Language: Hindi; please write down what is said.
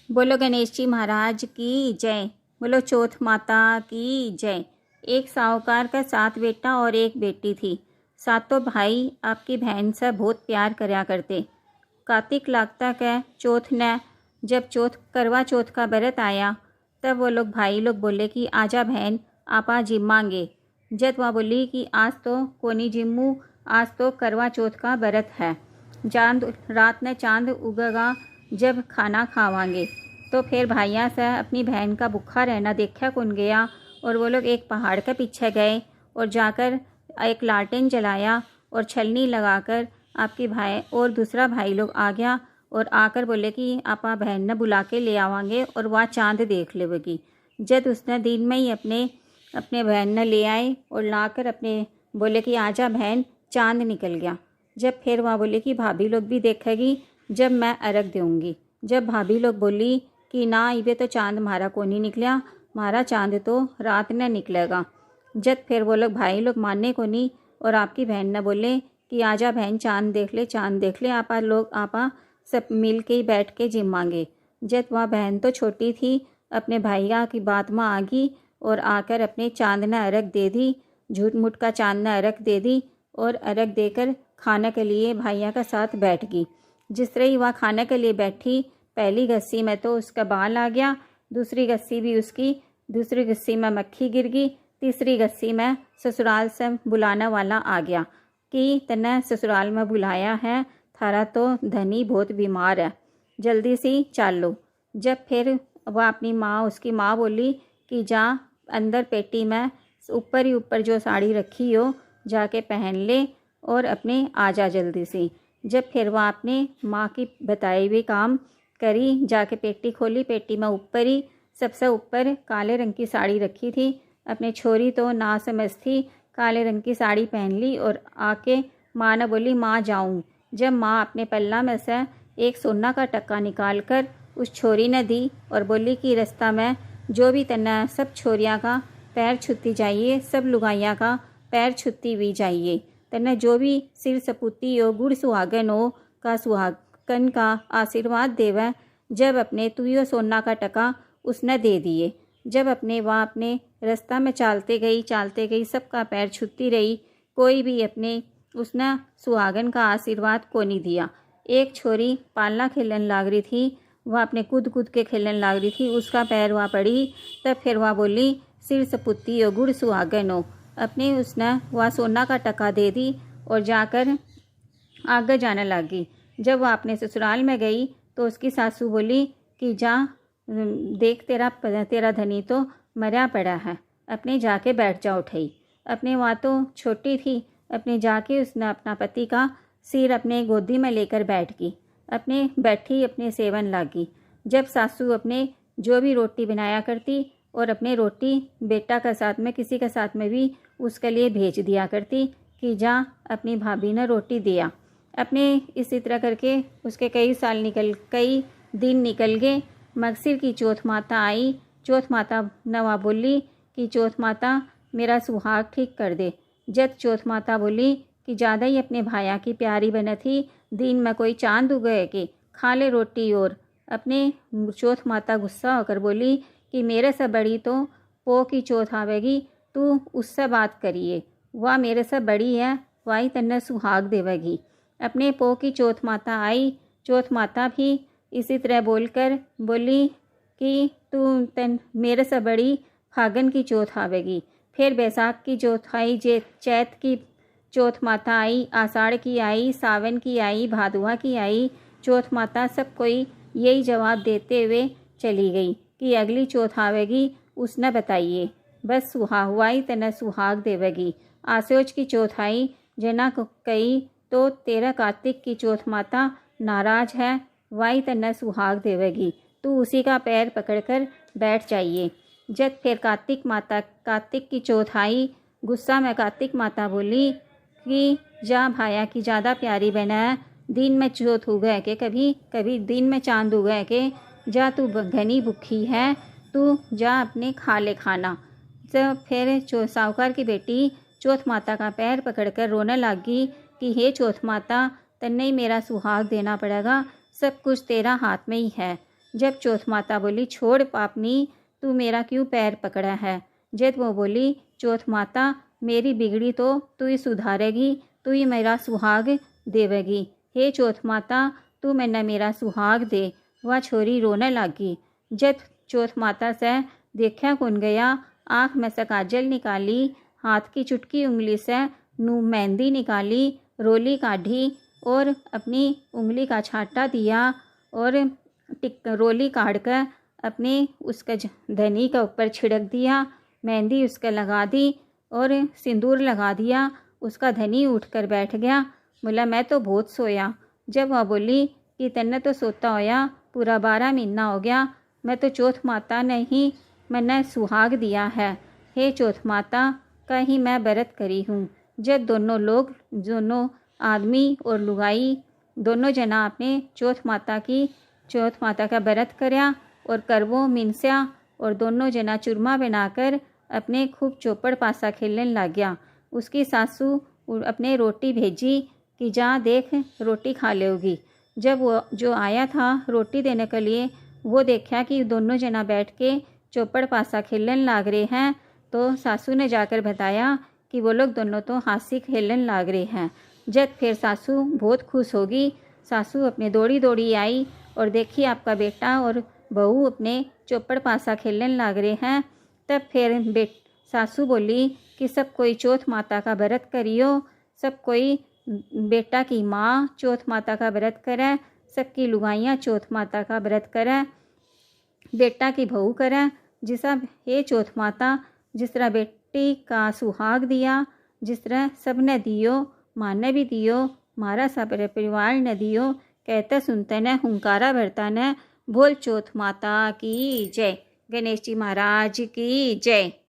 बोलो गणेश जी महाराज की जय। बोलो चौथ माता की जय। एक साहूकार का 7 बेटा और एक बेटी थी। सातों भाई आपकी बहन से बहुत प्यार करया करते। कार्तिक लागता के चौथ ने जब करवा चौथ का व्रत आया तब वो लोग भाई लोग बोले कि आजा बहन आपा जिम्मांगे। जब वह बोली कि आज तो कोनी जिम्मू, आज तो करवा चौथ का व्रत है। चांद रात ने चांद उगेगा जब खाना खावांगे। तो फिर भाइया से अपनी बहन का भूखा रहना देखा कौन गया और वो लोग एक पहाड़ के पीछे गए और जाकर एक लालटेन जलाया और छलनी लगाकर आपकी भाई और दूसरा भाई लोग आ गया और आकर बोले कि आपा बहन ने बुला के ले आवांगे और वह चांद देख लेगी। जब उसने दिन में ही अपने बहन ने ले आए और लाकर अपने बोले कि आजा बहन चांद निकल गया। जब फिर वहाँ बोले कि भाभी लोग भी देखेगी जब मैं अर्घ दूँगी। जब भाभी लोग बोली कि ना इवे तो चांद मारा को नहीं निकला, मारा चांद तो रात ने निकलेगा। जब फिर वो लोग भाई लोग मानने को नहीं और आपकी बहन ने बोले कि आजा बहन चांद देख ले, चांद देख ले। आपा सब मिल के ही बैठ के जिम्मांगे। जब वह बहन तो छोटी थी अपने भाइया की बात में आ गई और आकर अपने चांद ने अर्घ दे दी। झूठ मूठ का चांद ने अर्घ दे दी और अर्घ देकर खाने के लिए भाइया का साथ बैठ गई। जिस तरह ही वह खाने के लिए बैठी, पहली गस्सी में तो उसका बाल आ गया, दूसरी गस्सी भी उसकी, दूसरी गस्सी में मक्खी गिर गई, तीसरी गस्सी में ससुराल से बुलाने वाला आ गया कि तने ससुराल में बुलाया है, थारा तो धनी बहुत बीमार है, जल्दी से चल लो। जब फिर वह अपनी माँ उसकी माँ बोली कि जा अंदर पेटी में ऊपर ही ऊपर जो साड़ी रखी हो जाके पहन ले और अपने आ जा जल्दी से। जब फिर वह अपने माँ की बताई हुई काम करी, जाके पेटी खोली, पेटी में ऊपर ही सबसे ऊपर काले रंग की साड़ी रखी थी। अपने छोरी तो ना समझ थी, काले रंग की साड़ी पहन ली और आके माँ ने बोली माँ जाऊँ। जब माँ अपने पल्ला में से एक सोना का टक्का निकाल कर उस छोरी ने दी और बोली कि रास्ता में जो भी तन्ना सब छोरियाँ का पैर छुत्ती जाइए, सब लुगाइयाँ का पैर छुत्ती हुई जाइए। तन्ने जो भी सिर सपूती हो, गुड़ सुहागन हो का सुहागन का आशीर्वाद देवे। जब अपने तुयो सोना का टका उसने दे दिए। जब अपने वह अपने रास्ता में चालते गई सबका पैर छुत्ती रही, कोई भी अपने उसने सुहागन का आशीर्वाद को नहीं दिया। एक छोरी पालना खेलन लाग रही थी, वह अपने कूद कूद के खेलन लाग रही थी, उसका पैर वहाँ पड़ी। तब फिर वह बोली सिर सपुत्ती हो, गुड़ सुहागन हो। अपने उसने वह सोना का टका दे दी और जाकर आगे जाने लगी। जब वह अपने ससुराल में गई तो उसकी सासू बोली कि जा देख तेरा धनी तो मरा पड़ा है, अपने जाके बैठ जा उठाई। अपने वहाँ तो छोटी थी, अपने जाके उसने अपना पति का सिर अपने गोदी में लेकर बैठ गई। अपने बैठी अपने सेवन लागी। जब सासू अपने जो भी रोटी बनाया करती और अपने रोटी बेटा का साथ में किसी के साथ में भी उसके लिए भेज दिया करती कि जा अपनी भाभी ने रोटी दिया। अपने इसी तरह करके उसके कई दिन निकल गए। मगसिर की चौथ माता आई। चौथ माता नवा बोली कि चौथ माता मेरा सुहाग ठीक कर दे। जब चौथ माता बोली कि ज़्यादा ही अपने भाया की प्यारी बने थी, दिन में कोई चांद उगे कि खा ले रोटी। और अपने चौथ माता गुस्सा होकर बोली कि मेरे से बड़ी तो पो की चौथ आवेगी, तू उससे बात करिए, वह मेरे से बड़ी है, वही तन्ने सुहाग देवेगी। अपने पो की चौथ माता आई। चौथ माता भी इसी तरह बोलकर बोली कि तू मेरे से बड़ी फागन की चौथ आवेगी। फिर बैसाख की चौथ आई, चैत की चौथ माता आई, आषाढ़ की आई, सावन की आई, भादुआ की आई। चौथ माता सब कोई यही जवाब देते हुए चली गई कि अगली चौथ आवेगी, उसने बताइए, बस हुआ ही तना सुहाग देवेगी। आसोज की चौथ आई, जना कही तो तेरा कार्तिक की चौथ माता नाराज है, वही तना सुहाग देवेगी, तू उसी का पैर पकड़कर बैठ जाइए। जब फिर कार्तिक की चौथ आई, गुस्सा में कार्तिक माता बोली कि जा भाया की ज़्यादा प्यारी बहना है, दिन में चौथ उगे के कभी दिन में चांद उगे के, जा तू घनी भूखी है, तू जा अपने खा ले खाना। तो फिर साहूकार की बेटी चौथ माता का पैर पकड़कर रोने लगी कि हे चौथ माता, तन्ने ही मेरा सुहाग देना पड़ेगा, सब कुछ तेरा हाथ में ही है। जब चौथ माता बोली छोड़ पापनी, तू मेरा क्यों पैर पकड़ा है। जब वो बोली चौथ माता मेरी बिगड़ी तो तू ही सुधारेगी, तू ही मेरा सुहाग देवेगी। हे चौथ माता तू मैंने मेरा सुहाग दे। वह छोरी रोने लगी। जब चौथ माता से देखा कौन गया, आँख में से काजल निकाली, हाथ की चुटकी उंगली से मेहंदी निकाली, रोली काढ़ी और अपनी उंगली का छाटा दिया और रोली काढ़ कर अपने उसका धनी का ऊपर छिड़क दिया, मेहंदी उसका लगा दी और सिंदूर लगा दिया। उसका धनी उठकर बैठ गया, बोला मैं तो बहुत सोया। जब वह बोली कि तन्ने तो सोता होया, पूरा 12 महीना हो गया, मैं तो चौथ माता ने ही मैंने सुहाग दिया है। हे चौथ माता का ही मैं व्रत करी हूँ। जब दोनों आदमी और लुगाई दोनों जना अपने चौथ माता का व्रत करया और करवो मिनस्या और दोनों जना चूरमा बनाकर अपने खूब चौपड़ पासा खेलने लग गया। उसकी सासू अपने रोटी भेजी कि जा देख रोटी खा लेगी। जब वो जो आया था रोटी देने के लिए, वो देखा कि दोनों जना बैठ के चौपड़ पासा खेलने लग रहे हैं, तो सासू ने जाकर बताया कि वो लोग दोनों तो हाथी खेलने लग रहे हैं। जब फिर सासू बहुत खुश होगी। सासू अपने दौड़ी दौड़ी आई और देखी आपका बेटा और बहू अपने चौपड़ पासा खेलने लग रहे हैं। तब फिर सासू बोली कि सब कोई चौथ माता का व्रत करियो, सब कोई बेटा की माँ चौथ माता का व्रत करे, सबकी लुगाइयाँ चौथ माता का व्रत करें, बेटा की बहू करें। जिसा हे चौथ माता जिस तरह बेटी का सुहाग दिया, जिस तरह सब ने दियो, माँ ने भी दियो, मारा सब परिवार ने दियो। कहते सुनते ने हुंकारा भरता ने बोल चौथ माता की जय। गणेश जी महाराज की जय।